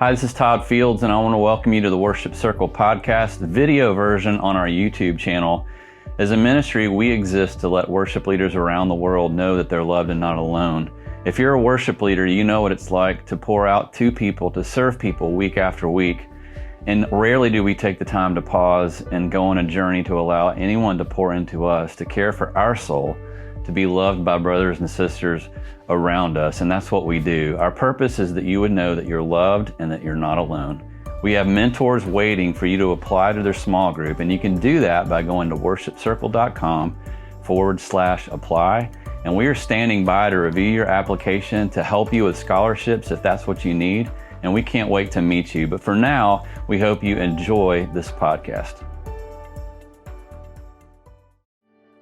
Hi, this is Todd Fields, and I want to welcome you to the Worship Circle podcast, the video version on our YouTube channel. As a ministry, we exist to let worship leaders around the world know that they're loved and not alone. If you're a worship leader, you know what it's like to pour out to people, to serve people week after week. And rarely do we take the time to pause and go on a journey to allow anyone to pour into us, to care for our soul, to be loved by brothers and sisters around us. And that's what we do. Our purpose is that you would know that you're loved and that you're not alone. We have mentors waiting for you to apply to their small group. And you can do that by going to worshipcircle.com/apply. And we are standing by to review your application, to help you with scholarships if that's what you need. And we can't wait to meet you. But for now, we hope you enjoy this podcast.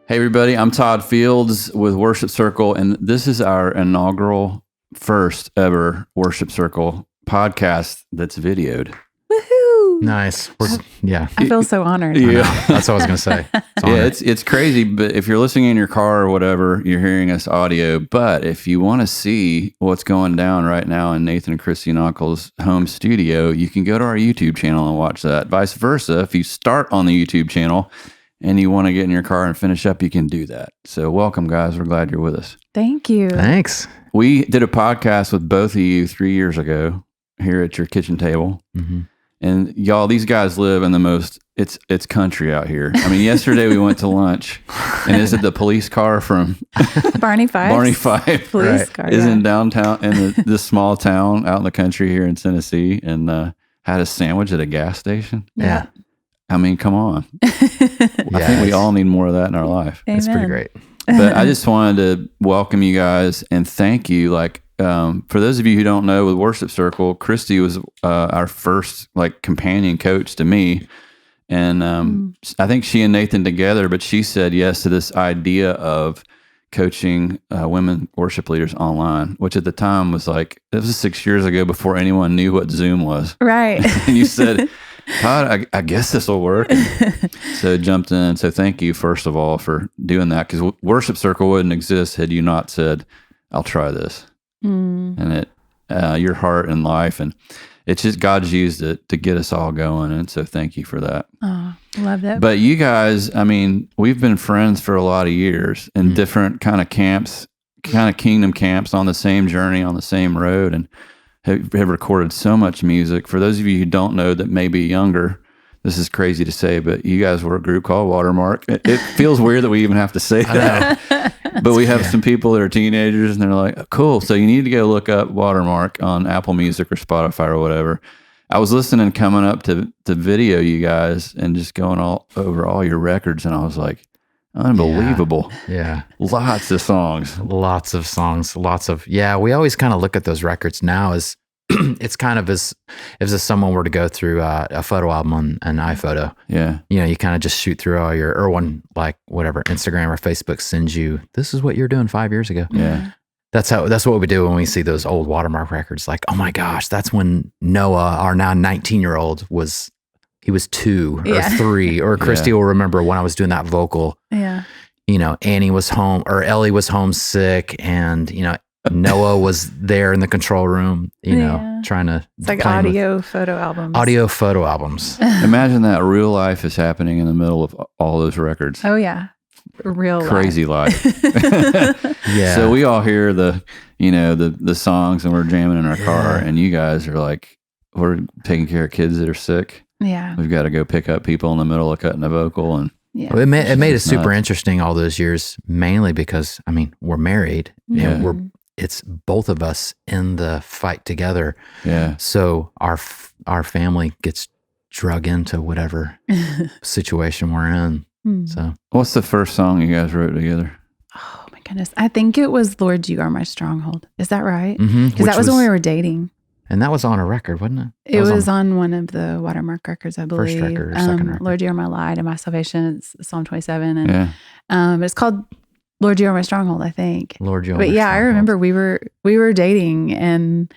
Hey everybody, I'm Todd Fields with Worship Circle, and this is our inaugural first ever Worship Circle podcast that's videoed. Woohoo! Nice. Yeah. I feel so honored. Yeah. That's what I was going to say. It's crazy, but if you're listening in your car or whatever, you're hearing us audio. But if you want to see what's going down right now in Nathan and Christy Nockels' home studio, you can go to our YouTube channel and watch that. Vice versa, if you start on the YouTube channel and you want to get in your car and finish up, you can do that. So welcome, guys. We're glad you're with us. Thank you. Thanks. We did a podcast with both of you 3 years ago here at your kitchen table. Mm-hmm. And y'all, these guys live in the most, it's country out here. I mean, yesterday we went to lunch, and is it the police car from Barney Fife? Barney Fife. Police Right. car, Is in downtown, in this small town out in the country here in Tennessee, and had a sandwich at a gas station. Yeah. I mean, come on. I think we all need more of that in our life. Amen. It's pretty great. But I just wanted to welcome you guys and thank you. Like, for those of you who don't know, with Worship Circle, Christy was our first companion coach to me. And I think she and Nathan together, but she said yes to this idea of coaching women worship leaders online, which at the time was it was 6 years ago before anyone knew what Zoom was. Right. And you said, Todd, I guess this will work. So jumped in. So thank you, first of all, for doing that, because Worship Circle wouldn't exist had you not said, I'll try this. And your heart and life, and it's just God's used it to get us all going. And so thank you for that. Oh, love that. But you guys, I mean, we've been friends for a lot of years in different kind of camps, kind of kingdom camps, on the same journey, on the same road, and have recorded so much music. For those of you who don't know that may be younger, this is crazy to say, but you guys were a group called Watermark. It feels weird that we even have to say that. But we have some people that are teenagers, and they're like, oh, cool. So you need to go look up Watermark on Apple Music or Spotify or whatever. I was listening coming up to video you guys and just going over all your records, and I was like, unbelievable. Yeah. Lots of songs. Lots of songs. We always kind of look at those records now as it's kind of as if someone were to go through a photo album on an iPhoto. Yeah. You know, you kind of just shoot through all your, or one, whatever, Instagram or Facebook sends you, this is what you're doing 5 years ago. Yeah. That's what we do when we see those old Watermark records. Like, oh my gosh, that's when Noah, our now 19-year-old, he was 2 or 3, or Christy will remember when I was doing that vocal. Yeah. You know, Annie was home, or Ellie was homesick, and, you know, Noah was there in the control room, trying to. It's like audio photo albums. Imagine that real life is happening in the middle of all those records. Oh, yeah. Real crazy life. Yeah. So we all hear the songs, and we're jamming in our car, and you guys are like, we're taking care of kids that are sick. Yeah. We've got to go pick up people in the middle of cutting a vocal. And well, it made it super interesting all those years, mainly because, I mean, we're married and it's both of us in the fight together. Yeah. So our family gets drug into whatever situation we're in. So what's the first song you guys wrote together? Oh my goodness. I think it was Lord, You Are My Stronghold. Is that right? Mm-hmm. Because that was when we were dating. And that was on a record, wasn't it? It was on one of the Watermark records, I believe. First record or second record. Lord, You Are My Light and My Salvation. It's Psalm 27. And it's called Lord, You Are My Stronghold, I think. Lord, You Are My Stronghold. But yeah, I remember we were dating, and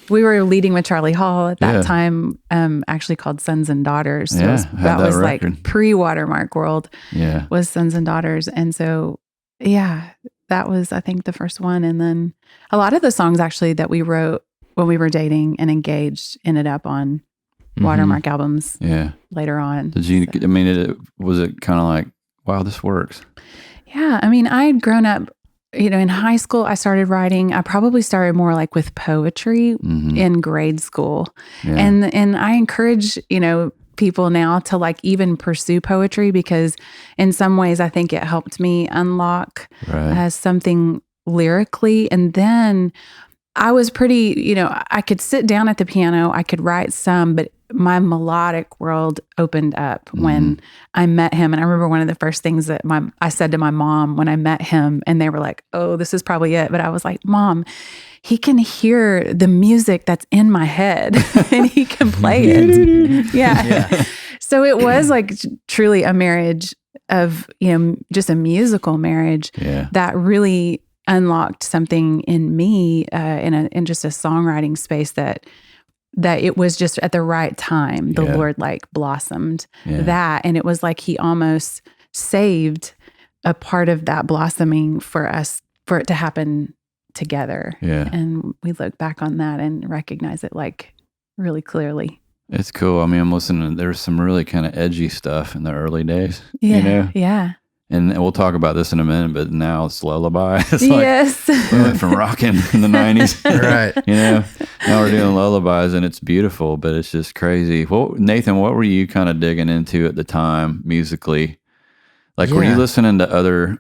we were leading with Charlie Hall at that time, actually called Sons and Daughters. So that was record. Like pre-Watermark world was Sons and Daughters. And so, that was, I think, the first one. And then a lot of the songs actually that we wrote when we were dating and engaged, ended up on Watermark albums. Yeah. Later on. Did you? I mean, was it kind of like, wow, this works? Yeah. I mean, I had grown up, in high school, I started writing. I probably started more like with poetry in grade school. Yeah. And I encourage, people now to like even pursue poetry, because in some ways I think it helped me unlock something lyrically. And then I was pretty, I could sit down at the piano, I could write some, but my melodic world opened up when I met him. And I remember one of the first things that I said to my mom when I met him, and they were like, oh, this is probably it. But I was like, Mom, he can hear the music that's in my head and he can play it. Yeah. So it was like truly a marriage of, just a musical marriage that really unlocked something in me in just a songwriting space that it was just at the right time. The Lord like blossomed that. And it was like he almost saved a part of that blossoming for it to happen together. Yeah. And we look back on that and recognize it like really clearly. It's cool. I mean, I'm listening. There's some really kind of edgy stuff in the early days. Yeah. Yeah. And we'll talk about this in a minute, but now it's Lullaby. It's yes. Like we went from rocking in the 90s. Right. Now we're doing lullabies, and it's beautiful, but it's just crazy. Well, Nathan, what were you kind of digging into at the time musically? Like, were you listening to other,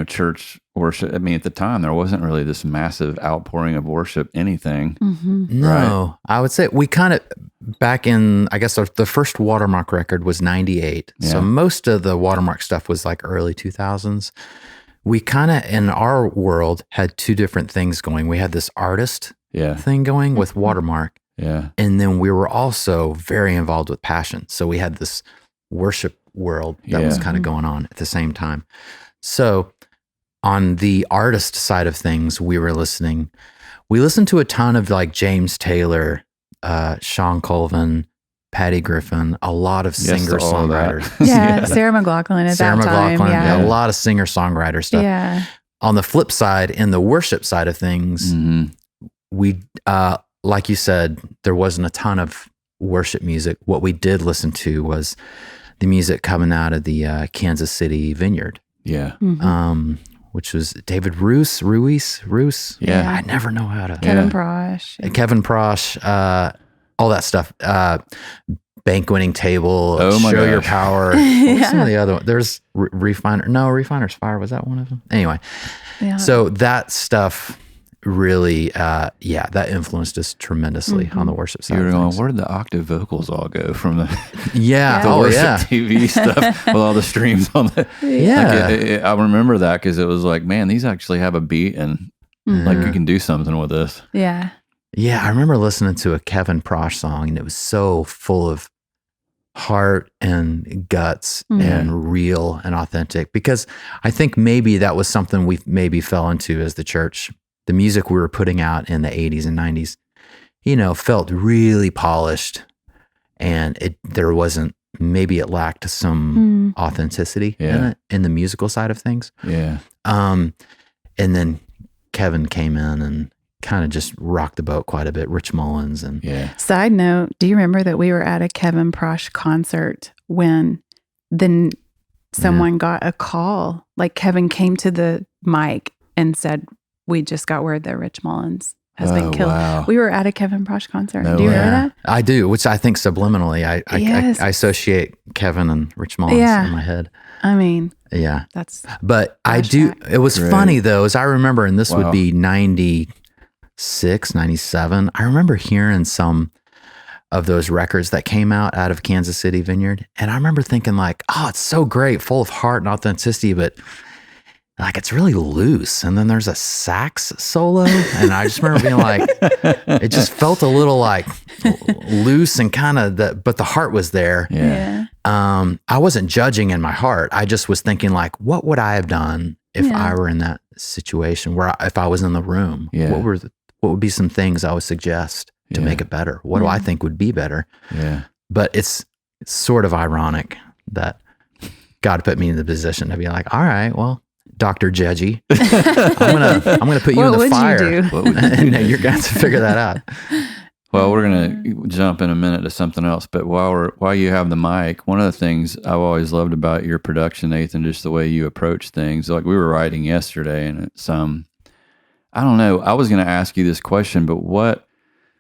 church worship? I mean, at the time, there wasn't really this massive outpouring of worship, anything. No, right? I would say we kind of, back in, I guess the first Watermark record was 98. Yeah. So most of the Watermark stuff was like early 2000s. We kind of, in our world, had two different things going. We had this artist thing going with Watermark. Yeah. And then we were also very involved with Passion. So we had this worship world that was kind of going on at the same time. So on the artist side of things, we listened to a ton of like James Taylor, Sean Colvin, Patty Griffin, a lot of singer-songwriters. Sarah McLachlan at that time. A lot of singer-songwriter stuff. Yeah. On the flip side, in the worship side of things, we, like you said, there wasn't a ton of worship music. What we did listen to was the music coming out of the Kansas City Vineyard. Yeah. Which was David Ruiz. Yeah. I never know how to. Kevin Prosh, all that stuff. Banqueting Table, Show Your Power. What was some of the other ones? There's Refiner's Fire. Was that one of them? Anyway. Yeah. So that stuff really, that influenced us tremendously on the worship side. You were going, where did the octave vocals all go from the worship TV stuff with all the streams on the Like I remember that because it was like, man, these actually have a beat and like you can do something with this. Yeah. Yeah, I remember listening to a Kevin Prosh song, and it was so full of heart and guts and real and authentic, because I think maybe that was something we maybe fell into as the church. The music we were putting out in the 80s and 90s, felt really polished, and maybe it lacked some authenticity in it, in the musical side of things. Yeah. And then Kevin came in and kind of just rocked the boat quite a bit. Rich Mullins and Side note, do you remember that we were at a Kevin Prosh concert when then someone got a call? Like Kevin came to the mic and said, "We just got word that Rich Mullins has been killed." Wow. We were at a Kevin Prosh concert. Do you remember that? I do, which I think subliminally I associate Kevin and Rich Mullins in my head. I mean, but I do. It was funny though, as I remember, and this would be 96, 97. I remember hearing some of those records that came out of Kansas City Vineyard, and I remember thinking like, oh, it's so great, full of heart and authenticity, but like it's really loose. And then there's a sax solo, and I just remember being like, it just felt a little like loose and kind of but the heart was there. Yeah. I wasn't judging in my heart. I just was thinking like, what would I have done if I were in that situation if I was in the room? Yeah. What would be some things I would suggest to make it better? What do I think would be better? Yeah. But it's sort of ironic that God put me in the position to be like, all right, well, Dr. Judgy. I'm gonna put you in the fire. What would you do? No, you're gonna have to figure that out. Well, we're gonna jump in a minute to something else, but while you have the mic, one of the things I've always loved about your production, Nathan, just the way you approach things. Like we were writing yesterday, and it's I don't know. I was gonna ask you this question, but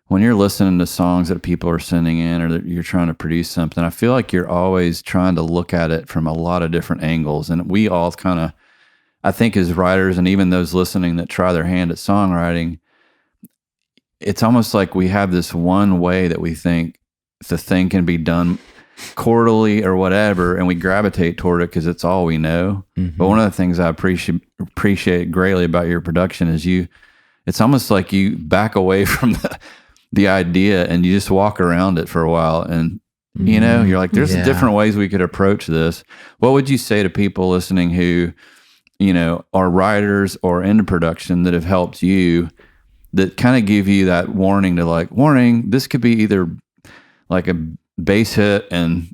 when you're listening to songs that people are sending in, or that you're trying to produce something, I feel like you're always trying to look at it from a lot of different angles, and we all kind of, I think, as writers, and even those listening that try their hand at songwriting, it's almost like we have this one way that we think the thing can be done chordally or whatever, and we gravitate toward it because it's all we know. Mm-hmm. But one of the things I appreciate greatly about your production is it's almost like you back away from the idea and you just walk around it for a while, and you know, you're like, there's different ways we could approach this. What would you say to people listening who, you know, are writers or into production that have helped you, that kind of give you that warning to like, warning, this could be either like a bass hit and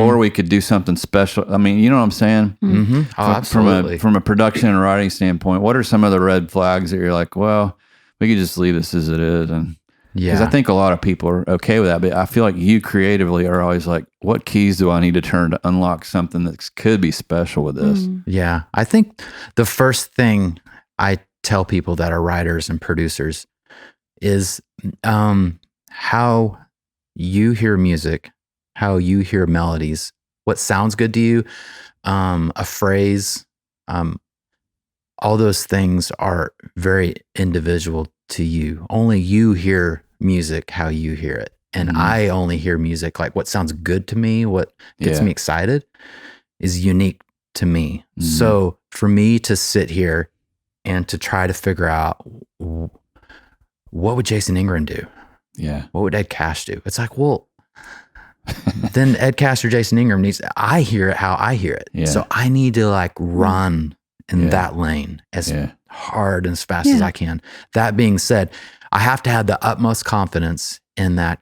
or we could do something special. I mean, you know what I'm saying? Mm-hmm. Oh, absolutely. From a production and writing standpoint, what are some of the red flags that you're like, well, we could just leave this as it is? And because I think a lot of people are okay with that, but I feel like you creatively are always like, what keys do I need to turn to unlock something that could be special with this? Yeah. I think the first thing I tell people that are writers and producers is how you hear music, how you hear melodies, what sounds good to you, a phrase, all those things are very individual to you. Only you hear music how you hear it. And I only hear music like what sounds good to me, what gets me excited is unique to me. So for me to sit here and to try to figure out what would Jason Ingram do? Yeah. What would Ed Cash do? It's like, well, then Ed Cash or Jason Ingram I hear it how I hear it. Yeah. So I need to like run in that lane as hard and as fast as I can. That being said, I have to have the utmost confidence in that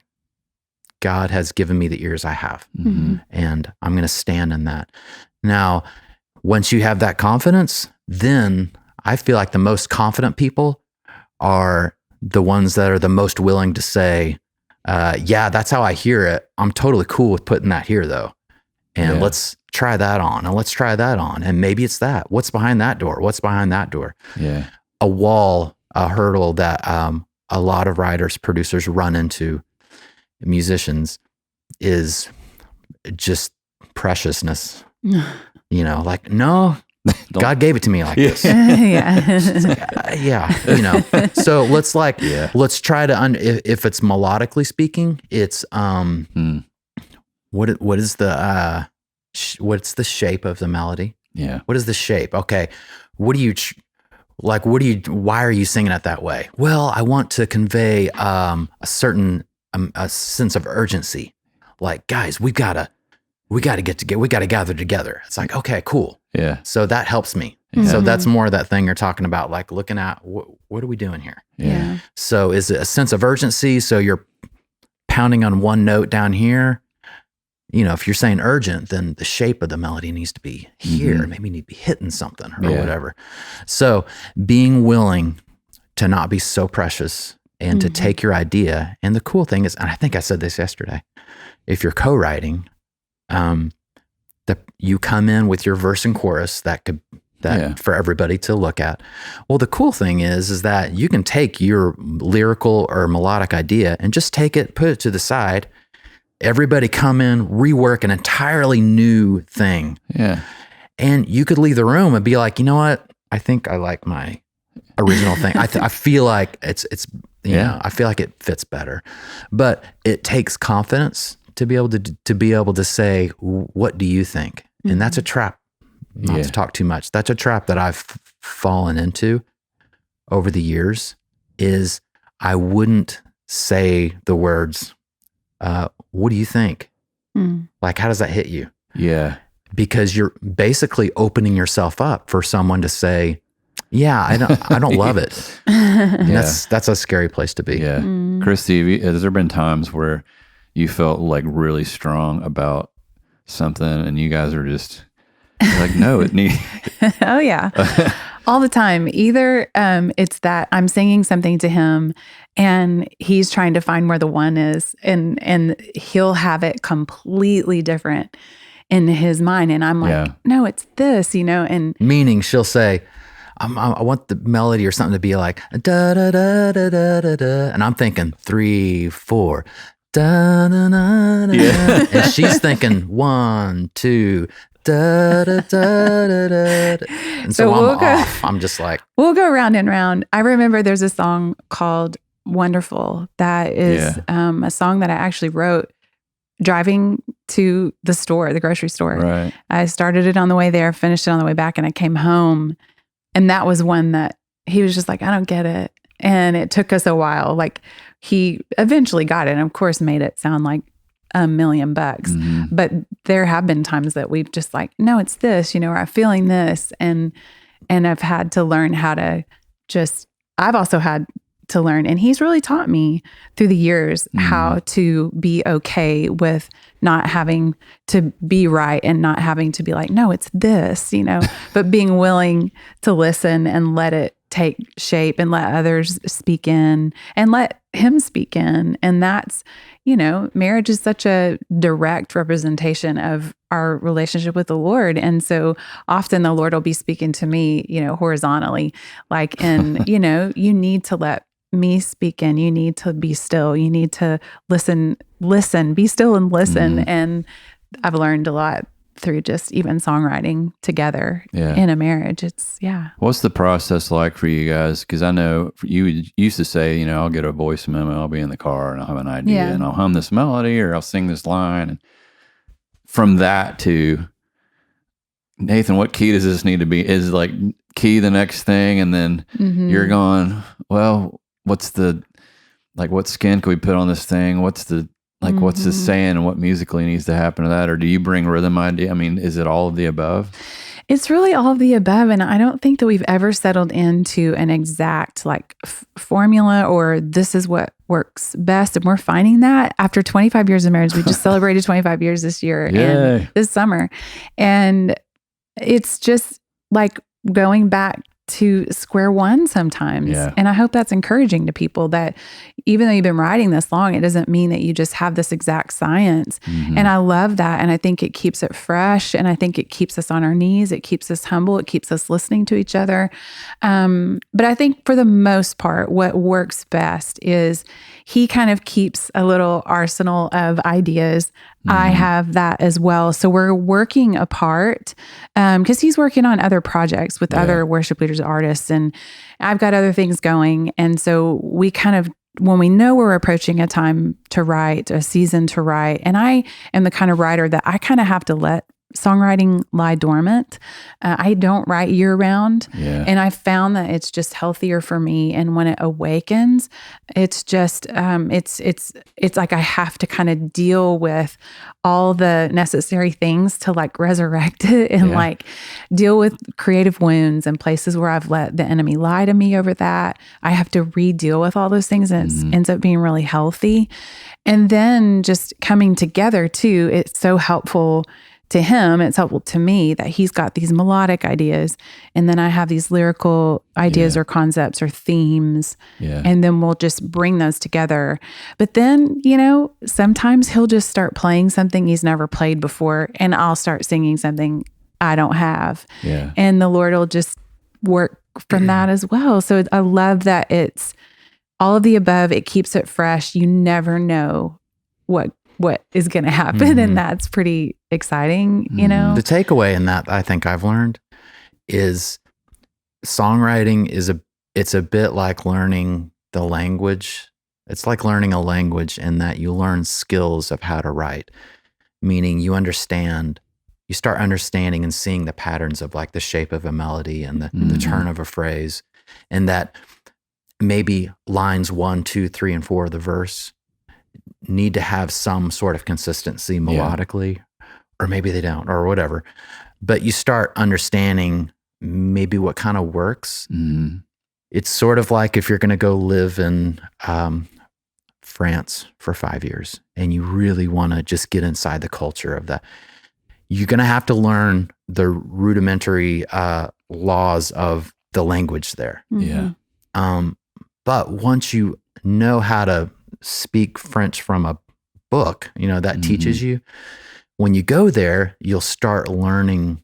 God has given me the ears I have. And I'm going to stand in that. Now, once you have that confidence, then I feel like the most confident people are the ones that are the most willing to say, yeah, that's how I hear it. I'm totally cool with putting that here though. And let's try that on, and let's try that on. And maybe it's that. What's behind that door? What's behind that door? Yeah. A wall, a hurdle that a lot of writers, producers run into, musicians, is just preciousness. You know, like, no, God gave it to me like this. You know. So let's like, let's try to, if it's melodically speaking, it's, what is the, what's the shape of the melody? Yeah. What is the shape? Okay. Why are you singing it that way? Well, I want to convey, a certain, a sense of urgency. Like, guys, we gotta get together. We gotta gather together. It's like, okay, cool. Yeah. So that helps me. Yeah. So that's more of that thing you're talking about, like looking at what are we doing here? Yeah. So is it a sense of urgency? So you're pounding on one note down here. You know, if you're saying urgent, then the shape of the melody needs to be here. Maybe you need to be hitting something or whatever. So being willing to not be so precious and to take your idea. And the cool thing is, and I think I said this yesterday, if you're co-writing, you come in with your verse and chorus for everybody to look at. Well, the cool thing is that you can take your lyrical or melodic idea and just take it, put it to the side. Everybody come in, rework an entirely new thing. Yeah. And you could leave the room and be like, you know what? I think I like my original thing. I feel like it's you know, I feel like it fits better. But it takes confidence to be able to say, what do you think? And that's a trap. Not to talk too much. That's a trap that I've fallen into over the years, is I wouldn't say the words, what do you think? Like, how does that hit you? Yeah. Because you're basically opening yourself up for someone to say, yeah, I don't love it. And that's a scary place to be. Yeah. Christy, has there been times where you felt like really strong about something and you guys are just You're like, no, it needs. Oh yeah. All the time. Either it's that I'm singing something to him and he's trying to find where the one is, and he'll have it completely different in his mind. And I'm like, no, it's this, and meaning she'll say, I want the melody or something to be like da da da da da da da, and I'm thinking 3, 4, da da da da, and she's thinking 1, 2, da da da da da, and so I'm off. I'm just like, we'll go round and round. I remember there's a song called "Wonderful" that is a song that I actually wrote driving to the grocery store. Right. I started it on the way there, finished it on the way back, and I came home. And that was one that he was just like, I don't get it. And it took us a while. Like, he eventually got it and of course made it sound like $1 million. Mm-hmm. But there have been times that we've just like, no, it's this, or I'm feeling this. And I've had to learn how to I've also had to learn, and he's really taught me through the years how to be okay with not having to be right and not having to be like, no, it's this, but being willing to listen and let it take shape and let others speak in and let him speak in. And that's, marriage is such a direct representation of our relationship with the Lord. And so often the Lord will be speaking to me, horizontally, like, and, you need to let me speak in. You need to be still. You need to listen, be still and listen. And I've learned a lot through just even songwriting together in a marriage. What's the process like for you guys? Because I know you used to say, I'll get a voice memo, I'll be in the car and I'll have an idea and I'll hum this melody or I'll sing this line. And from that to, Nathan, what key does this need to be? Is like key the next thing? And then you're going, well, what skin can we put on this thing? What's this saying and what musically needs to happen to that? Or do you bring rhythm idea? I mean, is it all of the above? It's really all of the above. And I don't think that we've ever settled into an exact formula or this is what works best. And we're finding that after 25 years of marriage. We just celebrated 25 years this year and this summer. And it's just like going back to square one sometimes. Yeah. And I hope that's encouraging to people that even though you've been writing this long, it doesn't mean that you just have this exact science. And I love that. And I think it keeps it fresh. And I think it keeps us on our knees. It keeps us humble. It keeps us listening to each other. But I think for the most part, what works best is he kind of keeps a little arsenal of ideas. I have that as well. So we're working apart because he's working on other projects with other worship leaders, artists, and I've got other things going. And so we kind of, when we know we're approaching a time to write, a season to write, and I am the kind of writer that I kind of have to let songwriting lie dormant. I don't write year round. Yeah. And I found that it's just healthier for me. And when it awakens, it's just, it's like I have to kind of deal with all the necessary things to resurrect it and deal with creative wounds and places where I've let the enemy lie to me over that. I have to re-deal with all those things, and it ends up being really healthy. And then just coming together too, it's so helpful to him. It's helpful to me that he's got these melodic ideas, and then I have these lyrical ideas or concepts or themes, and then we'll just bring those together. But then, sometimes he'll just start playing something he's never played before, and I'll start singing something I don't have. Yeah. And the Lord will just work from that as well. So I love that it's all of the above. It keeps it fresh. You never know what is going to happen. And that's pretty exciting, The takeaway in that, I think I've learned, is songwriting it's a bit like learning the language. It's like learning a language in that you learn skills of how to write, meaning you start understanding and seeing the patterns of the shape of a melody and the turn of a phrase, and that maybe lines 1, 2, 3, and 4 of the verse need to have some sort of consistency melodically, or maybe they don't, or whatever. But you start understanding maybe what kind of works. It's sort of like if you're going to go live in France for 5 years and you really want to just get inside the culture of that. you're going to have to learn the rudimentary laws of the language there. Yeah. But once you know how to speak French from a book, that teaches you, when you go there, you'll start learning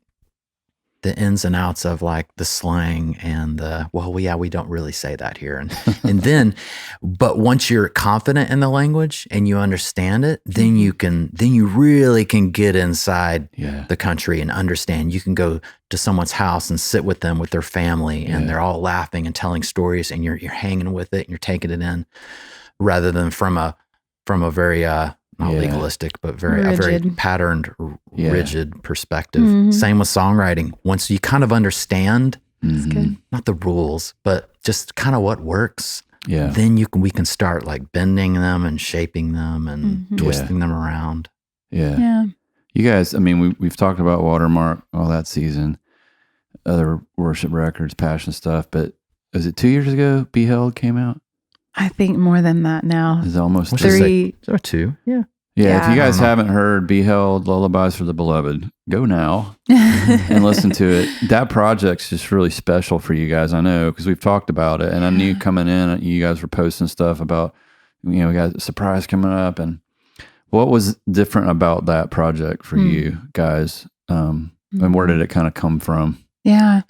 the ins and outs of like the slang and we don't really say that here. And then, but once you're confident in the language and you understand it, then you really can get inside the country and understand. You can go to someone's house and sit with them, with their family, and they're all laughing and telling stories, and you're hanging with it and you're taking it in, rather than from a very, not legalistic, but a very patterned, rigid perspective. Same with songwriting. Once you kind of understand, not the rules, but just kind of what works, then we can start like bending them and shaping them and twisting them around. Yeah. You guys, I mean, we've talked about Watermark all that season, other worship records, passion stuff, but is it 2 years ago Beheld came out? I think more than that now. It's almost 3 or 2. Yeah. Yeah, if you guys haven't heard Beheld, Lullabies for the Beloved, go now and listen to it. That project's just really special for you guys, I know, because we've talked about it. And I knew coming in, you guys were posting stuff about, we got a surprise coming up. And what was different about that project for you guys? And where did it kind of come from? Yeah.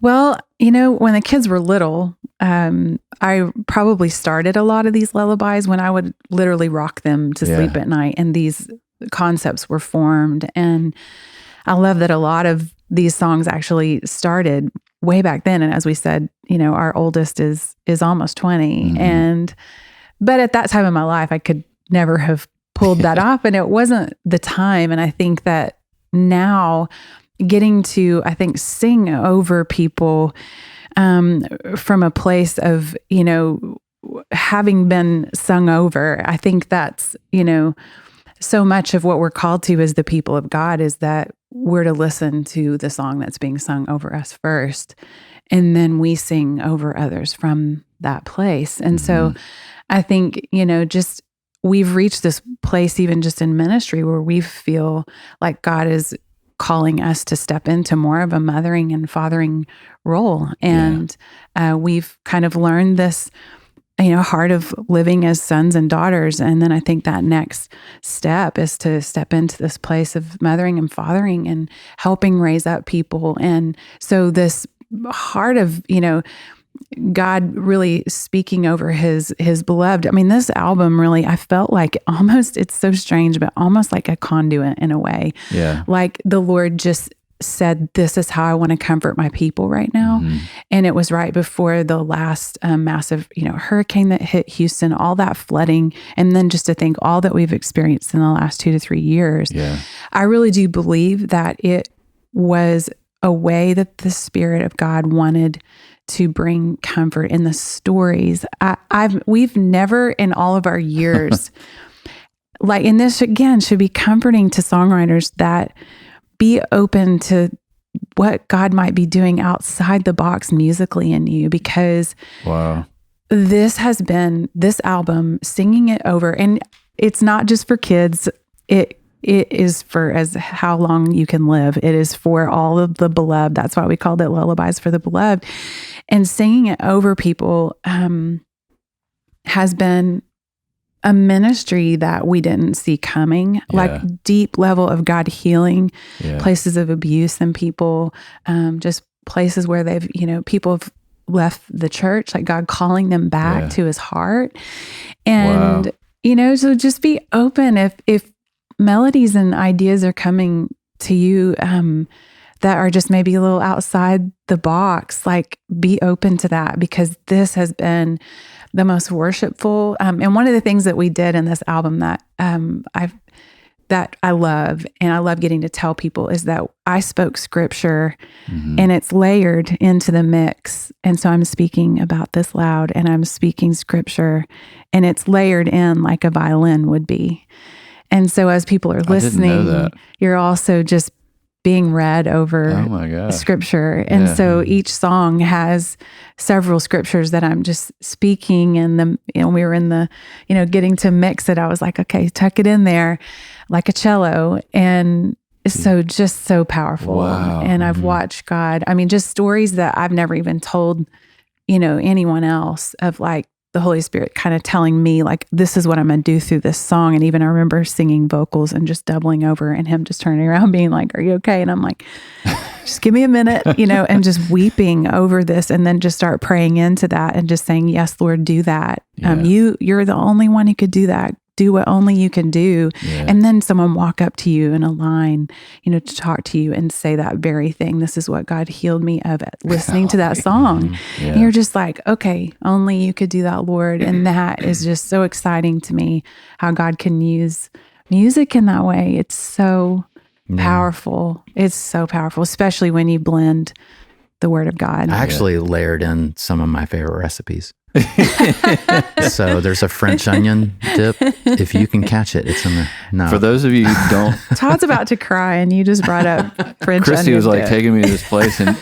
Well, when the kids were little, I probably started a lot of these lullabies when I would literally rock them to sleep at night, and these concepts were formed. And I love that a lot of these songs actually started way back then. And as we said, our oldest is almost 20. But at that time in my life, I could never have pulled that off, and it wasn't the time. And I think that now getting to, sing over people from a place of, having been sung over, I think that's, so much of what we're called to as the people of God is that we're to listen to the song that's being sung over us first, and then we sing over others from that place. And so I think, just we've reached this place even just in ministry where we feel like God is calling us to step into more of a mothering and fathering role. And we've kind of learned this, heart of living as sons and daughters. And then I think that next step is to step into this place of mothering and fathering and helping raise up people. And so this heart of, God really speaking over his beloved. I mean, this album really, I felt like almost, it's so strange, but almost like a conduit in a way. Yeah. Like the Lord just said, this is how I want to comfort my people right now. And it was right before the last massive, hurricane that hit Houston, all that flooding. And then just to think all that we've experienced in the last 2 to 3 years. Yeah. I really do believe that it was a way that the Spirit of God wanted to bring comfort in the stories. We've never in all of our years, like, and this again should be comforting to songwriters, that be open to what God might be doing outside the box musically in you, because this has been, this album, singing it over, and it's not just for kids. It is for as how long you can live. It is for all of the beloved. That's why we called it Lullabies for the Beloved. And singing it over people has been a ministry that we didn't see coming, like deep level of God healing, places of abuse in people, just places where they've, people have left the church, like God calling them back to his heart. And, so just be open if melodies and ideas are coming to you that are just maybe a little outside the box, like be open to that, because this has been the most worshipful. And one of the things that we did in this album that I love, and I love getting to tell people, is that I spoke scripture and it's layered into the mix. And so I'm speaking about this loud, and I'm speaking scripture, and it's layered in like a violin would be. And so as people are listening, you're also just being read over scripture. And so each song has several scriptures that I'm just speaking. And we were in the, getting to mix it. I was like, okay, tuck it in there like a cello. And So just so powerful. Wow. And I've watched God, I mean, just stories that I've never even told, anyone else, of like the Holy Spirit kind of telling me like, this is what I'm going to do through this song. And even I remember singing vocals and just doubling over and him just turning around being like, are you okay? And I'm like, just give me a minute, and just weeping over this, and then just start praying into that and just saying, yes, Lord, do that. Yeah. You're the only one who could do that. Do what only you can do. Yeah. And then someone walk up to you in a line, to talk to you and say that very thing. This is what God healed me of listening to that song. Yeah. And you're just like, okay, only you could do that, Lord. And that is just so exciting to me, how God can use music in that way. It's so powerful. It's so powerful, especially when you blend the Word of God. I actually layered in some of my favorite recipes. So there's a French onion dip. If you can catch it, it's in the no. For those of you who don't, Todd's about to cry, and you just brought up French Christy onion was like dip. taking me to this place, and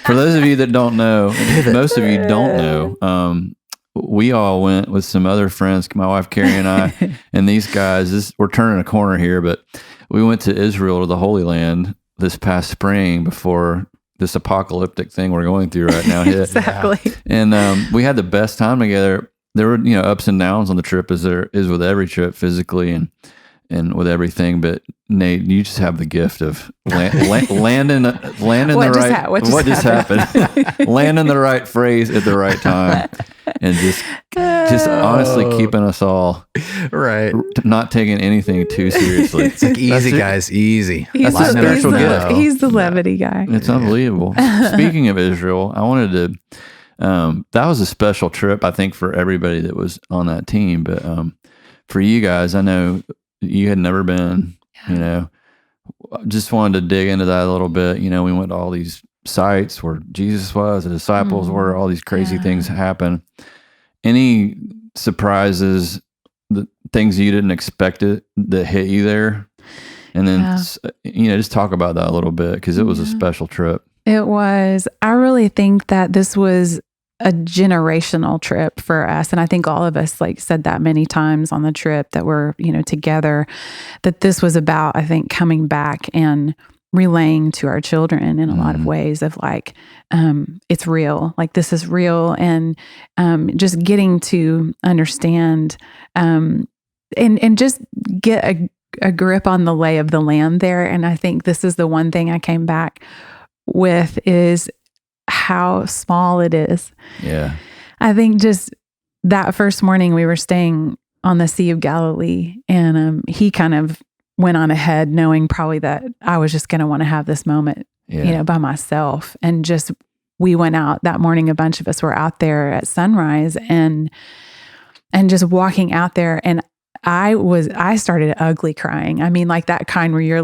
for those of you that don't know, most of you don't know, we all went with some other friends, my wife Carrie and I, and these guys. We're turning a corner here, but we went to Israel, to the Holy Land, this past spring before this apocalyptic thing we're going through right now hit. Exactly. And we had the best time together. There were, ups and downs on the trip, as there is with every trip, physically and with everything. But Nate, you just have the gift of landing the right. What just happened? Landing the right phrase at the right time, and just honestly keeping us all right, not taking anything too seriously. It's like easy, guys, easy. He's the levity guy. It's unbelievable. Speaking of Israel, I wanted to. That was a special trip, I think, for everybody that was on that team. But for you guys, I know you had never been. Just wanted to dig into that a little bit. We went to all these sites where Jesus was, the disciples were, all these crazy things happen. Any surprises, the things you didn't expect that hit you there? And then, just talk about that a little bit, because it was a special trip. It was. I really think that this was a generational trip for us. And I think all of us said that many times on the trip that we're, together, that this was about, I think, coming back and relaying to our children in a lot of ways of it's real, this is real. And just getting to understand and just get a grip on the lay of the land there. And I think this is the one thing I came back with, is how small it is. Yeah. I think just that first morning we were staying on the Sea of Galilee, and he kind of went on ahead knowing probably that I was just going to want to have this moment, by myself. And just, we went out that morning, a bunch of us were out there at sunrise and just walking out there, and I started ugly crying. I mean, that kind where you're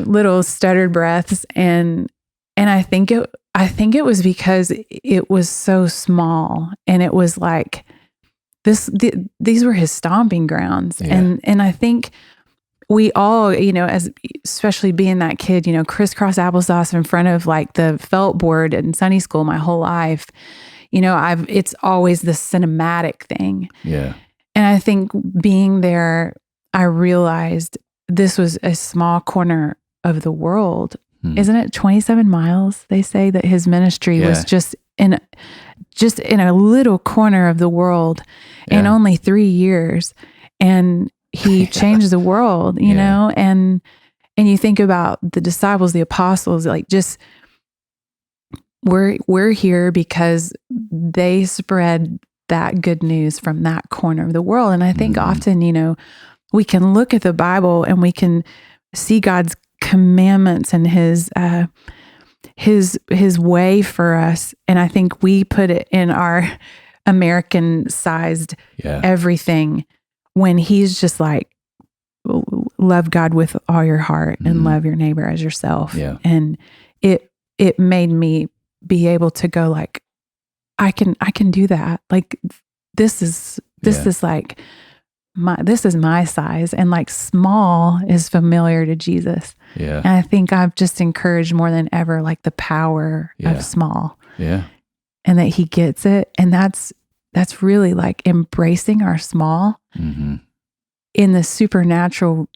little stuttered breaths. And I think it was because it was so small, and it was these were his stomping grounds. Yeah. And I think we all, especially being that kid, crisscross applesauce in front of the felt board in Sunday school my whole life. It's always the cinematic thing. Yeah. And I think being there, I realized this was a small corner of the world. Isn't it 27 miles? They say that his ministry was just in a little corner of the world in only 3 years. And he changed the world, you know? And you think about the disciples, the apostles, just, we're here because they spread that good news from that corner of the world. And I think often, we can look at the Bible and we can see God's commandments and his way for us. And I think we put it in our American sized everything, when he's just love God with all your heart and love your neighbor as yourself. Yeah. And it made me be able to go I can do that. This is my size, and small is familiar to Jesus. Yeah. And I think I've just encouraged more than ever, the power of small. Yeah. And that he gets it. And that's really embracing our small in the supernatural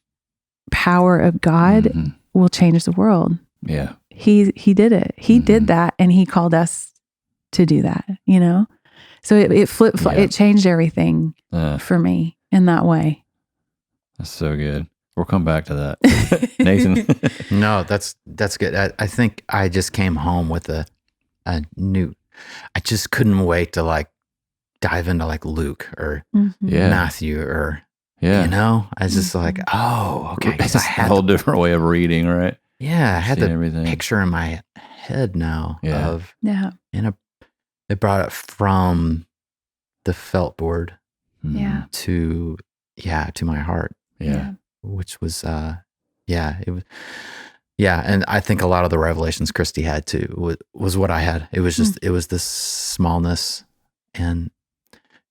power of God will change the world. Yeah. He did it. He did that, and he called us to do that, you know? So it flipped, it changed everything for me in that way. That's so good. We'll come back to that. Nathan. No, that's good. I think I just came home with a new, I just couldn't wait to like dive into like Luke or Matthew or, you know, I was just like, oh, okay. It's a whole different way of reading, right? Yeah. I had the picture in my head now of, and it brought it from the felt board to my heart. Yeah. Which was, it was, and I think a lot of the revelations Christy had too was what I had. It was just, it was this smallness, and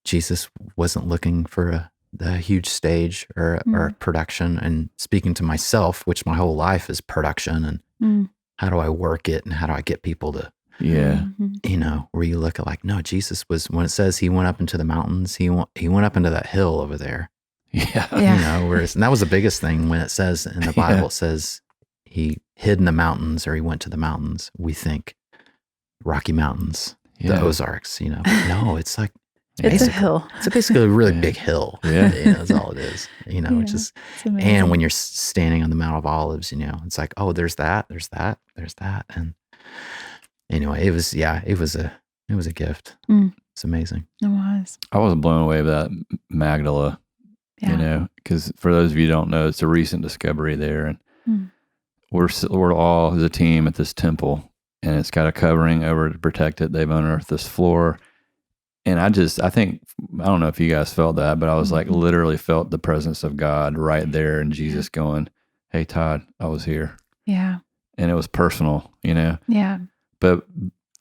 Jesus wasn't looking for the huge stage or production, and speaking to myself, which my whole life is production, and how do I work it, and how do I get people to, you know, where you look at like, no, Jesus was, when it says he went up into the mountains, he went up into that hill over there. Yeah. You know, whereas, and that was the biggest thing when it says in the Bible, it says he hid in the mountains or he went to the mountains. We think Rocky Mountains, the Ozarks, you know. No, it's like, it's a hill. It's basically a really big hill. Yeah. You know, that's all it is, you know, which is, and when you're standing on the Mount of Olives, you know, it's like, oh, there's that. And anyway, it was a gift. It's amazing. It was. I was blown away by that Magdala. You know, because for those of you who don't know, it's a recent discovery there, and we're all as a team at this temple, and it's got a covering over to protect it. They've unearthed this floor, and I think, I don't know if you guys felt that, but I was like, literally felt the presence of God right there, and Jesus going, "Hey, Todd, I was here." Yeah, and it was personal, you know. Yeah, but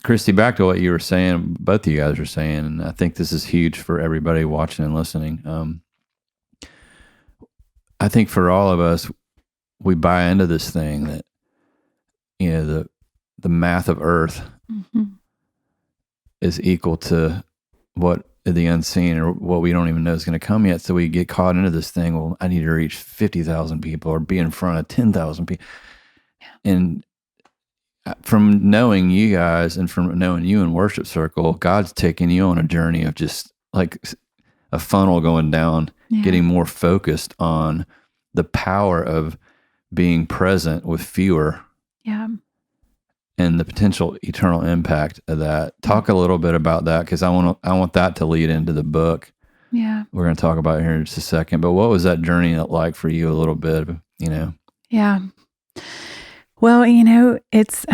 Christy, back to what you were saying, both of you guys were saying, and I think this is huge for everybody watching and listening. I think for all of us, we buy into this thing that, you know, the math of Earth is equal to what the unseen or what we don't even know is going to come yet. So we get caught into this thing. Well, I need to reach 50,000 people or be in front of 10,000 people. Yeah. And from knowing you guys and from knowing you in Worship Circle, God's taking you on a journey of just like a funnel going down, getting more focused on the power of being present with fewer, and the potential eternal impact of that. Talk a little bit about that, because I want that to lead into the book. Yeah, we're going to talk about it here in just a second. But what was that journey like for you? A little bit, you know? Yeah. Well, you know, it's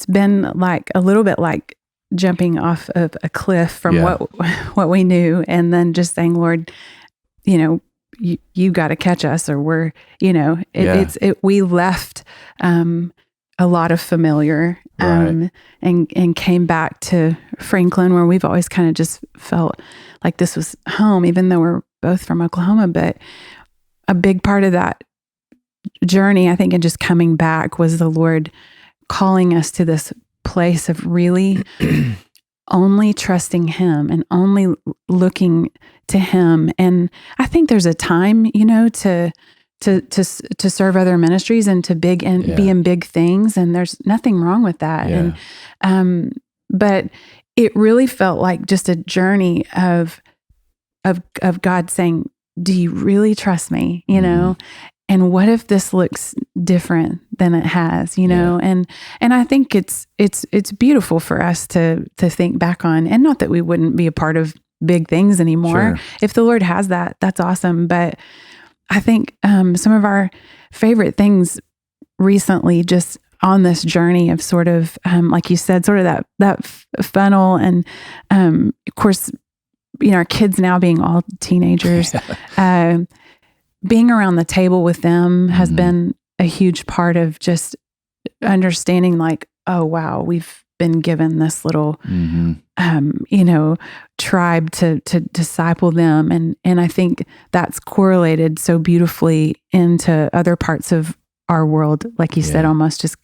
been like a little bit like jumping off of a cliff from what we knew, and then just saying, Lord, you know, you got to catch us, or we're, you know, we left a lot of familiar and came back to Franklin, where we've always kind of just felt like this was home, even though we're both from Oklahoma. But a big part of that journey, I think, and just coming back, was the Lord calling us to this place of really only trusting Him and only looking to Him. And I think there's a time, you know, to serve other ministries and to be in big things, and there's nothing wrong with that. Yeah. And but it really felt like just a journey of God saying, "Do you really trust me?" You know. And what if this looks different than it has, you know? And I think it's beautiful for us to think back on, and not that we wouldn't be a part of big things anymore. Sure. If the Lord has that, that's awesome. But I think some of our favorite things recently, just on this journey of sort of, like you said, sort of that funnel, and of course, you know, our kids now being all teenagers, being around the table with them has been a huge part of just understanding, like, oh, wow, we've been given this little, you know, tribe to disciple them. And I think that's correlated so beautifully into other parts of our world, like you said, almost just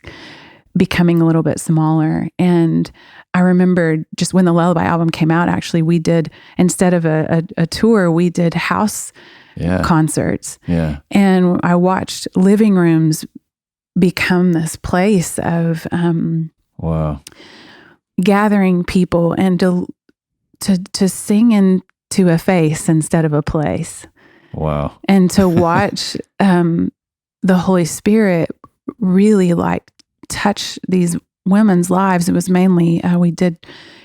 becoming a little bit smaller. And I remember just when the Lullaby album came out, actually, we did, instead of a tour, we did house concerts. Yeah. And I watched living rooms become this place of wow. gathering people and to sing into a face instead of a place. Wow. And to watch the Holy Spirit really like touch these women's lives. It was mainly, we did,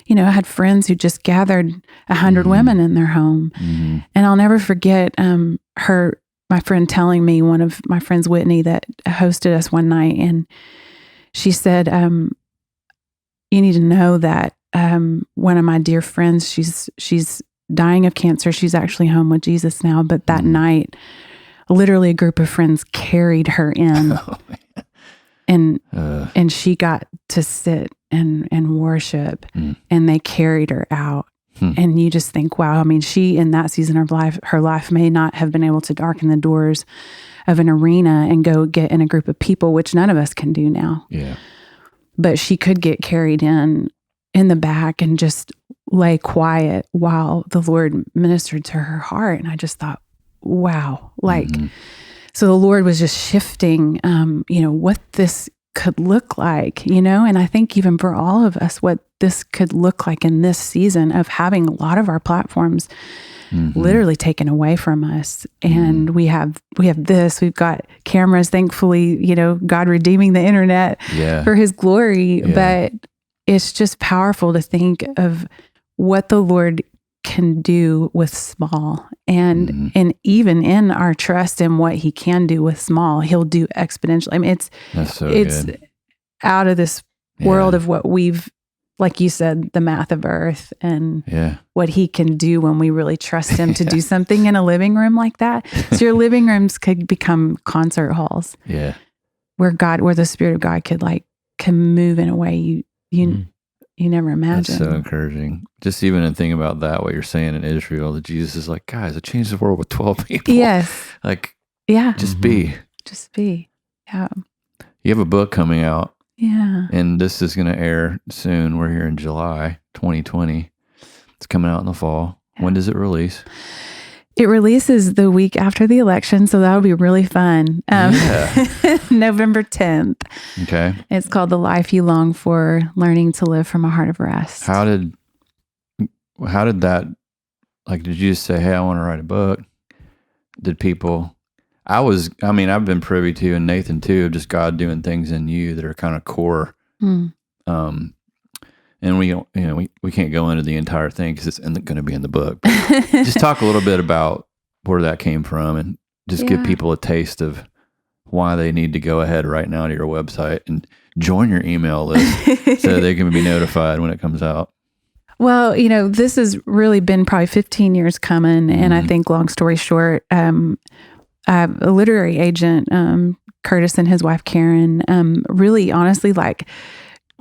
I had friends who just gathered 100 women in their home. Mm-hmm. And I'll never forget my friend telling me, one of my friends, Whitney, that hosted us one night. And she said, you need to know that one of my dear friends, she's dying of cancer. She's actually home with Jesus now. But that night, literally a group of friends carried her in. And she got to sit and worship, and they carried her out. And you just think, wow, I mean, she in that season of life, her life may not have been able to darken the doors of an arena and go get in a group of people, which none of us can do now. Yeah. But she could get carried in the back and just lay quiet while the Lord ministered to her heart. And I just thought, wow, so the Lord was just shifting, what this could look like, and I think even for all of us, what this could look like in this season of having a lot of our platforms literally taken away from us. And we have this, we've got cameras, thankfully, God redeeming the internet for his glory. But it's just powerful to think of what the Lord can do with small, and even in our trust in what he can do with small, he'll do exponentially. I mean, it's out of this world of what we've, like you said, the math of earth, and what he can do when we really trust him to do something in a living room like that. So your living rooms could become concert halls, where the Spirit of God can move in a way you never imagined. That's so encouraging. Just even in thinking about that, what you're saying in Israel, that Jesus is like, guys, I changed the world with 12 people. Yes. Just be. Just be. Yeah. You have a book coming out. Yeah. And this is going to air soon. We're here in July 2020. It's coming out in the fall. When does it release? It releases the week after the election, so that'll be really fun. November 10th. Okay. It's called The Life You Long For, Learning to Live from a Heart of Rest. How did that, did you just say, hey, I want to write a book? Did people, I've been privy to, and Nathan too, of just God doing things in you that are kind of core. And we can't go into the entire thing because it's going to be in the book. But just talk a little bit about where that came from, and just give people a taste of why they need to go ahead right now to your website and join your email list so they can be notified when it comes out. Well, this has really been probably 15 years coming. And I think, long story short, I have a literary agent, Curtis, and his wife, Karen, really honestly,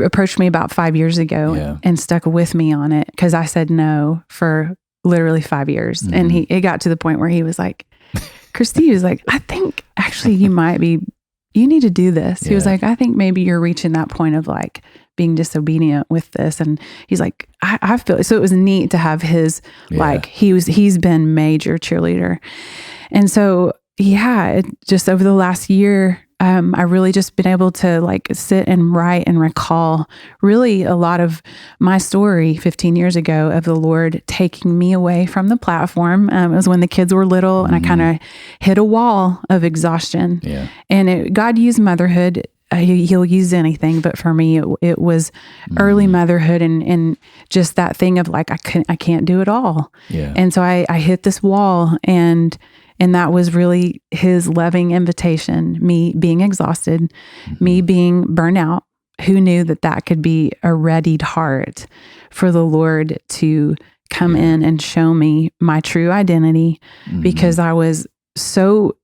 approached me about 5 years ago and stuck with me on it, because I said no for literally 5 years. And it got to the point where he was like, Christy, was like, I think actually you need to do this. He was like, I think maybe you're reaching that point of being disobedient with this. And he's like, I feel, so it was neat to have his, he's been major cheerleader. And so, just over the last year, I really just been able to sit and write and recall really a lot of my story 15 years ago of the Lord taking me away from the platform. It was when the kids were little, and I kind of hit a wall of exhaustion. Yeah. And God used motherhood. He'll use anything, but for me, it was early motherhood and just that thing of I can't do it all. Yeah. And so I hit this wall, and that was really his loving invitation, me being exhausted, me being burnt out. Who knew that could be a readied heart for the Lord to come in and show me my true identity, because I was so,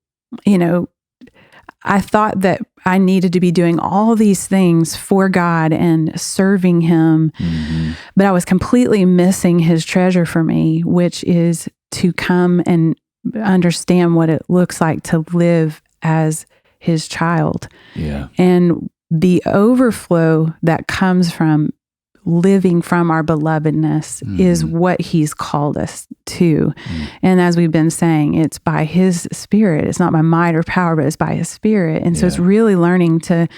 I thought that I needed to be doing all these things for God and serving him, but I was completely missing his treasure for me, which is to come and understand what it looks like to live as his child. Yeah. And the overflow that comes from living from our belovedness is what he's called us to. And as we've been saying, it's by his Spirit. It's not by might or power, but it's by his Spirit. And so it's really learning to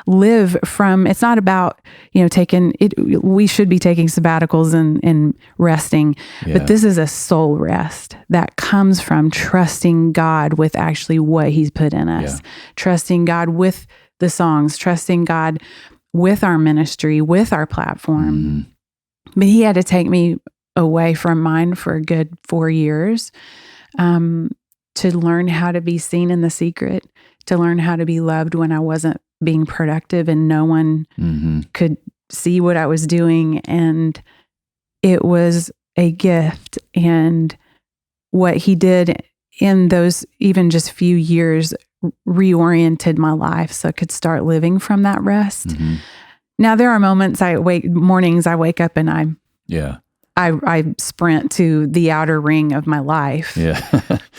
live from, it's not about, we should be taking sabbaticals and resting, but this is a soul rest that comes from trusting God with actually what he's put in us, trusting God with the songs, trusting God with our ministry, with our platform. But he had to take me away from mine for a good 4 years to learn how to be seen in the secret, to learn how to be loved when I wasn't being productive and no one could see what I was doing. And it was a gift. And what he did in those even just few years reoriented my life so I could start living from that rest. Now there are moments mornings I wake up and I sprint to the outer ring of my life.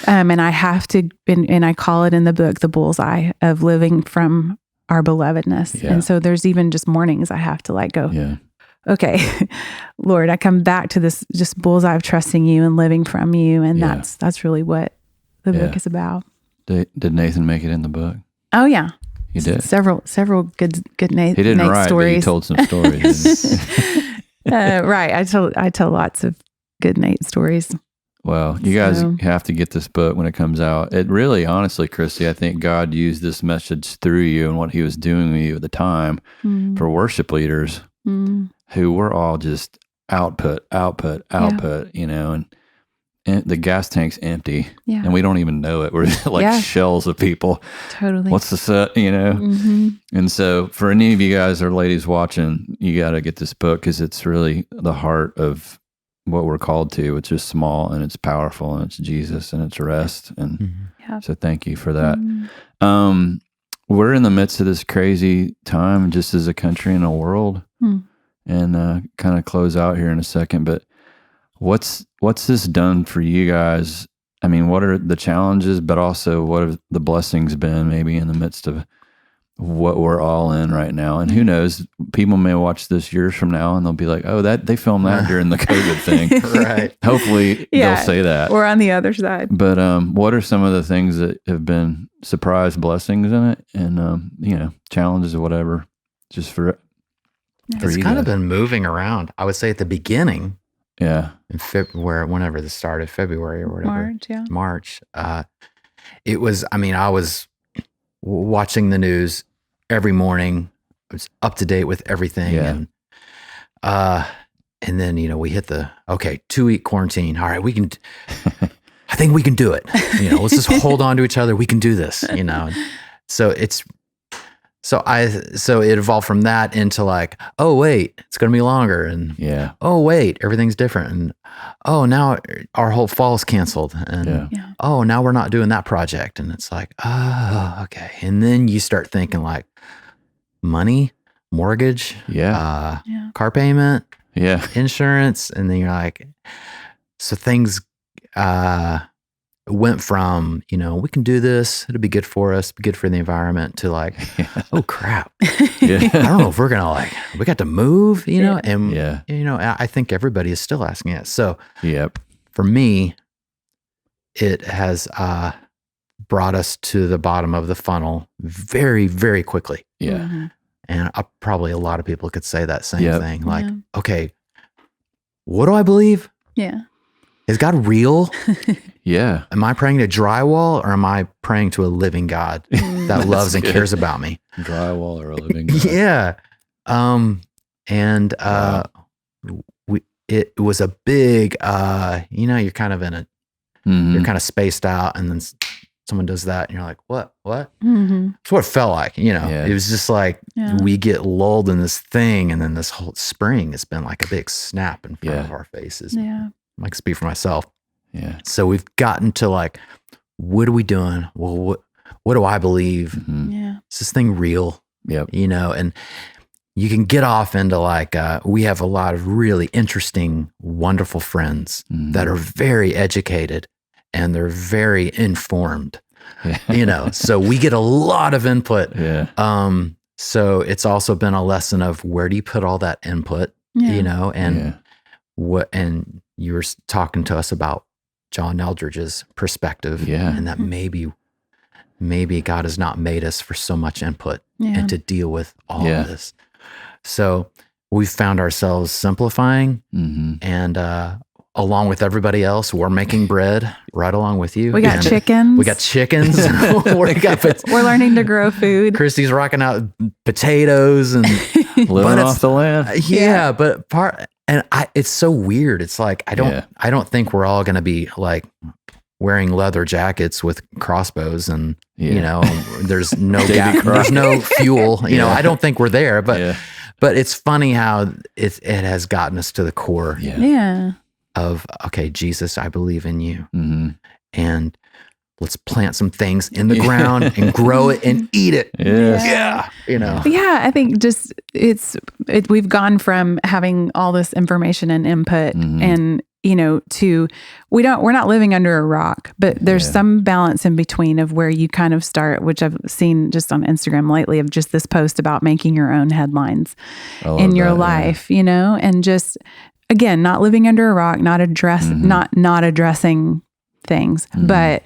And I have to, and I call it in the book, the bullseye of living from our belovedness. And so there's even just mornings I have to go, okay, Lord, I come back to this just bullseye of trusting you and living from you. And that's really what the book is about. Did Nathan make it in the book? Oh yeah, he did. Several good Nate. He didn't write, stories. But he told some stories. Right, I tell lots of good Nate stories. Well, you guys have to get this book when it comes out. It really, honestly, Christy, I think God used this message through you and what he was doing with you at the time for worship leaders who were all just output, and the gas tank's empty and we don't even know it. We're like shells of people. Totally. What's the set, And so for any of you guys or ladies watching, you got to get this book because it's really the heart of what we're called to. It's just small and it's powerful and it's Jesus and it's rest. And so thank you for that. We're in the midst of this crazy time just as a country and a world and kind of close out here in a second, but what's this done for you guys? I mean, what are the challenges, but also what have the blessings been maybe in the midst of what we're all in right now? And who knows, people may watch this years from now and they'll be like, oh, that they filmed that during the COVID thing. Right. Hopefully they'll say that. We're on the other side. But what are some of the things that have been surprise blessings in it and, challenges or whatever, just for it's kind of been moving around. I would say at the beginning, in February, whenever this started, February or whatever. March. It was, I was watching the news every morning. I was up to date with everything. And then, we hit the, 2-week quarantine. All right, I think we can do it. Let's just hold on to each other. We can do this, So it evolved from that into like, oh wait, it's going to be longer, and oh wait, everything's different, and oh now our whole fall's canceled, and oh now we're not doing that project, and it's like, oh okay, and then you start thinking like money, mortgage, car payment, insurance, and then you're like, so things went from, we can do this, it'll be good for us, be good for the environment, to like, oh crap. I don't know if we're gonna we got to move, and I think everybody is still asking it. So for me, it has brought us to the bottom of the funnel very, very quickly. And probably a lot of people could say that same thing. Like, okay, what do I believe? Is God real? Am I praying to drywall, or am I praying to a living God that loves and cares about me? Drywall or a living God? It was a big, you're kind of in a, you're kind of spaced out, and then someone does that, and you're like, what? That's what it felt like, It was just like, we get lulled in this thing, and then this whole spring, it's been like a big snap in front of our faces. I can speak for myself. So we've gotten to like, what are we doing? Well, what do I believe? Is this thing real? And you can get off into like, we have a lot of really interesting, wonderful friends that are very educated and they're very informed, so we get a lot of input. So it's also been a lesson of, where do you put all that input? you know, and and you were talking to us about John Eldridge's perspective, and that maybe God has not made us for so much input and to deal with all of this. So we found ourselves simplifying, and along with everybody else, we're making bread right along with you. We got chickens. We got chickens. We're learning to grow food. Christy's rocking out potatoes and living off the land. But it's so weird. It's like I don't think we're all going to be like wearing leather jackets with crossbows and you know there's no gas, there's no fuel. You know, I don't think we're there. But it's funny how it has gotten us to the core. Of, okay, Jesus, I believe in you. And let's plant some things in the ground and grow it and eat it. You know. I think just we've gone from having all this information and input and you know to we're not living under a rock, but there's some balance in between of where you kind of start, which I've seen just on Instagram lately of just this post about making your own headlines in your life, you know, and just again, not living under a rock, not addressing things, but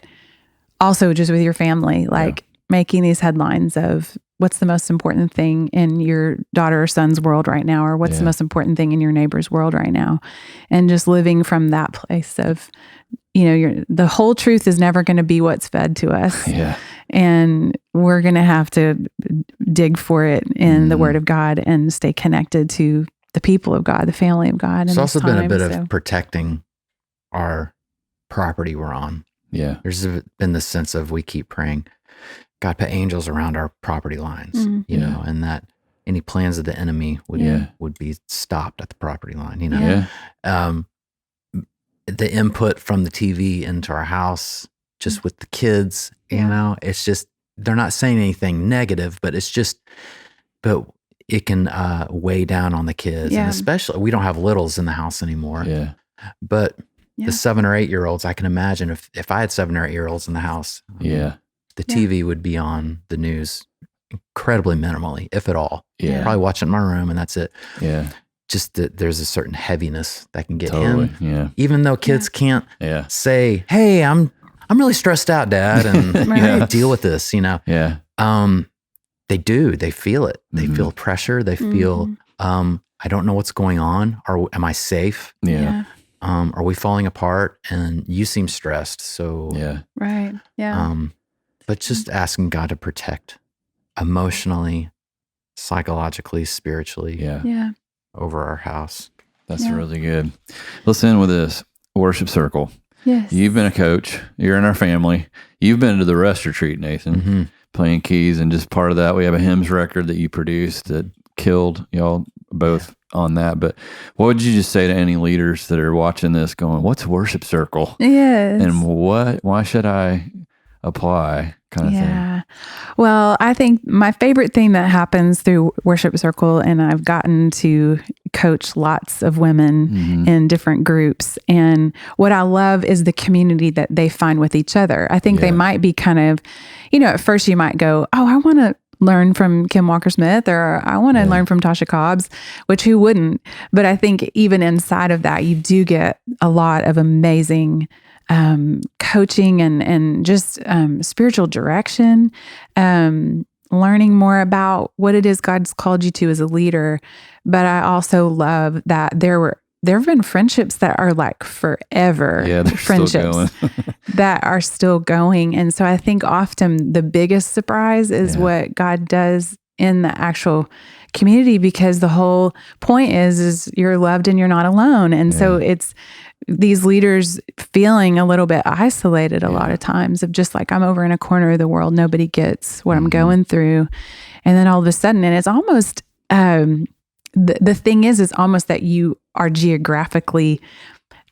also just with your family, like making these headlines of what's the most important thing in your daughter or son's world right now, or what's the most important thing in your neighbor's world right now. And just living from that place of, you know, the whole truth is never going to be what's fed to us. And we're going to have to dig for it in the Word of God and stay connected to the people of God, the family of God. It's also been a bit of protecting our property we're on. There's been this sense of we keep praying, God, put angels around our property lines, you know, and that any plans of the enemy would be stopped at the property line, you know. The input from the TV into our house, just with the kids, you know, it's just, they're not saying anything negative, but it's just, but it can weigh down on the kids. And especially, we don't have littles in the house anymore. But the 7 or 8 year olds, I can imagine if I had 7 or 8 year olds in the house, the TV would be on the news incredibly minimally, if at all. Probably watch it in my room and that's it. Just that there's a certain heaviness that can get in. Even though kids can't say, hey, I'm really stressed out, Dad, and you know, deal with this, you know. They do. They feel it. They feel pressure. They feel, I don't know what's going on. Am I safe? Are we falling apart? And you seem stressed. So, but just asking God to protect emotionally, psychologically, spiritually over our house. That's really good. Let's end with this worship circle. You've been a coach. You're in our family. You've been to the rest retreat, Nathan. Playing keys, and just part of that, we have a hymns record that you produced that killed y'all both on that. But what would you just say to any leaders that are watching this going, what's worship circle? And why should I apply kind of thing? Well, I think my favorite thing that happens through worship circle, and I've gotten to coach lots of women in different groups. And what I love is the community that they find with each other. I think they might be kind of, you know, at first you might go, oh, I want to learn from Kim Walker-Smith, or I want to learn from Tasha Cobbs, which who wouldn't? But I think even inside of that, you do get a lot of amazing coaching and just spiritual direction, learning more about what it is God's called you to as a leader. But I also love that there have been friendships that are like forever friendships that are still going. And so I think often the biggest surprise is what God does in the actual community, because the whole point is you're loved and you're not alone. And so it's these leaders feeling a little bit isolated a lot of times, of just like, I'm over in a corner of the world, nobody gets what I'm going through. And then all of a sudden, and it's almost, the thing is almost that you are geographically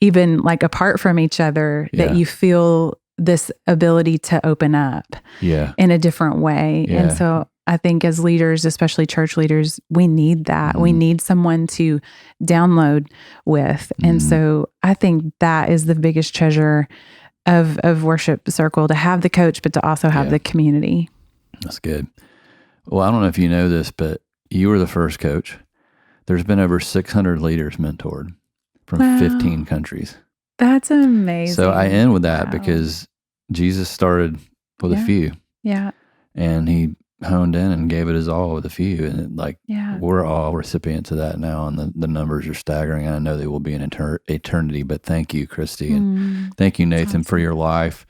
even like apart from each other, that you feel this ability to open up in a different way. And so I think as leaders, especially church leaders, we need that. We need someone to download with. And so I think that is the biggest treasure of Worship Circle, to have the coach, but to also have the community. That's good. Well, I don't know if you know this, but you were the first coach there's been over 600 leaders mentored from 15 countries. That's amazing. So I end with that because Jesus started with a few. Yeah. And he honed in and gave it his all with a few. And we're all recipients of that now. And the numbers are staggering. And I know they will be in eternity. But thank you, Christy. And thank you, Nathan, for your life,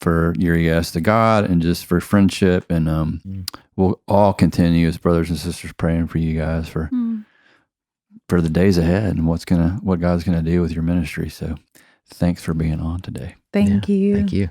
for your yes to God, and just for friendship. And we'll all continue as brothers and sisters praying for you guys for the days ahead and what God's gonna do with your ministry. So thanks for being on today. Thank you. Thank you.